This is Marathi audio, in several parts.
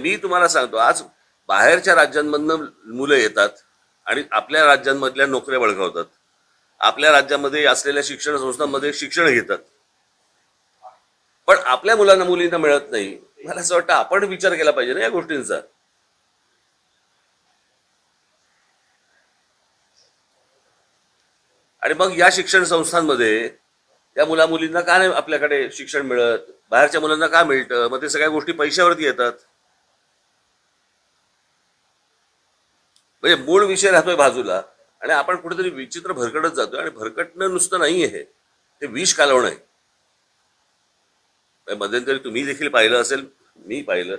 मी तुम्हाला सांगतो, आज बाहेरच्या राज्यांमधनं मुलं येतात आणि आपल्या राज्यांमधल्या नोकऱ्या बळकावतात, आपल्या राज्यामध्ये असलेल्या शिक्षण संस्थांमध्ये शिक्षण घेतात, पण आपल्या मुलांना मुलींना मिळत नाही. मला असं वाटतं आपण विचार केला पाहिजे ना या गोष्टींचा. आणि मग या शिक्षण संस्थांमध्ये त्या मुला मुलींना का नाही आपल्याकडे शिक्षण मिळत, बाहेरच्या मुलांना का मिळतं? मग ते सगळ्या गोष्टी पैशावरती येतात. म्हणजे मूळ विषय राहतोय बाजूला आणि आपण कुठेतरी विचित्र भरकटत जातोय. आणि भरकटणं नुसतं नाहीये, हे विष कालवणं आहे. मध्यंतरी तुम्ही देखील पाहिलं असेल, मी पाहिलं,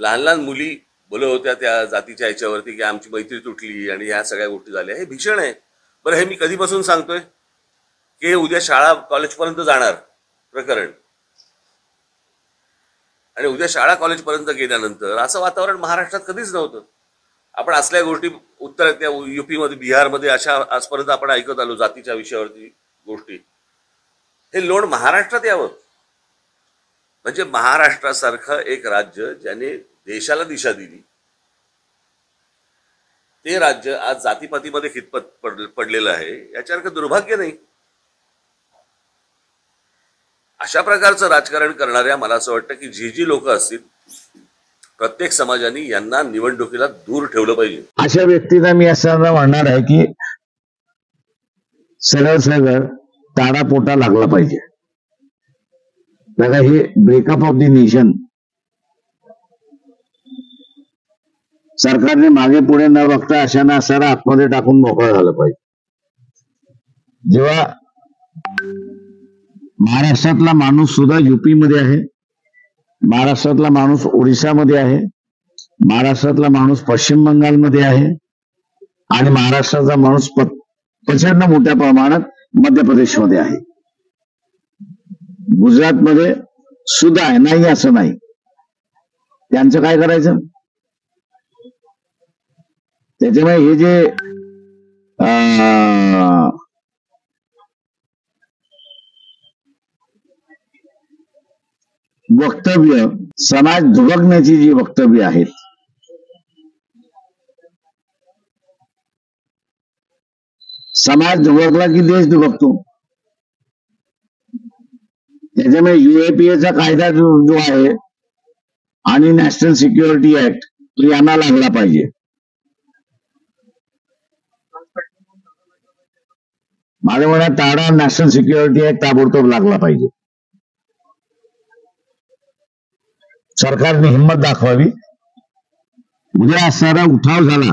लहान लहान मुली बोलत होत्या त्या जातीच्या ह्याच्यावरती की आमची मैत्री तुटली आणि ह्या सगळ्या गोष्टी झाल्या. हे भीषण आहे. बरं, हे मी कधीपासून सांगतोय की उद्या शाळा कॉलेजपर्यंत जाणार प्रकरण, आणि उद्या शाळा कॉलेजपर्यंत गेल्यानंतर असं वातावरण महाराष्ट्रात कधीच नव्हतं. आपण असल्या गोष्टी उत्तर त्या युपीमध्ये, बिहारमध्ये अशा आजपर्यंत आपण ऐकत आलो जातीच्या विषयावरती गोष्टी. हे लोण महाराष्ट्रात यावं, म्हणजे महाराष्ट्रासारखं एक राज्य ज्याने देशाला दिशा दिली, ते राज्य आज जातीपातीमध्ये खितपत पडलेलं आहे. याच्यासारखं दुर्भाग्य नाही. अशा प्रकारचं राजकारण करणाऱ्या, मला असं वाटतं की जी लोक असतील, प्रत्येक समाजाने यांना निवडणुकीला दूर ठेवलं पाहिजे. अशा व्यक्तींना मी असं म्हणणार आहे की सरळ सरळ ताडापोटा लागला पाहिजे. बघा, हे ब्रेकअप ऑफ द नेशन सरकारने मागे पुढे न बघता अशाना असारा आतमध्ये टाकून मोकळं झालं पाहिजे. जेव्हा महाराष्ट्रातला माणूस सुद्धा युपी मध्ये आहे, महाराष्ट्रातला माणूस ओडिशामध्ये आहे, महाराष्ट्रातला माणूस पश्चिम बंगालमध्ये आहे, आणि महाराष्ट्राचा माणूस प्रचंड मोठ्या प्रमाणात मध्य प्रदेशमध्ये आहे, गुजरातमध्ये सुद्धा आहे. नाही असं नाही. त्यांचं काय करायचं? त्याच्यामुळे हे जे वक्तव्य, समाज दुभगण्याची जी वक्तव्य आहेत, समाज दुभगला की देश दुभगतो. त्याच्यामुळे UAPA कायदा जो आहे आणि नॅशनल सिक्युरिटी ऍक्ट तो यांना लागला पाहिजे. माझ्या मनात ताडा नॅशनल सिक्युरिटी ऍक्ट ताबडतोब लागला पाहिजे. सरकारने हिंमत दाखवावी. उद्या असणारा उठाव झाला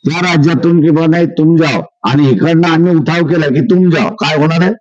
त्या राज्यातून की बा नाही तुम जाओ, आणि इकडनं आम्ही उठाव केला की तुम जाओ, काय होणार आहे?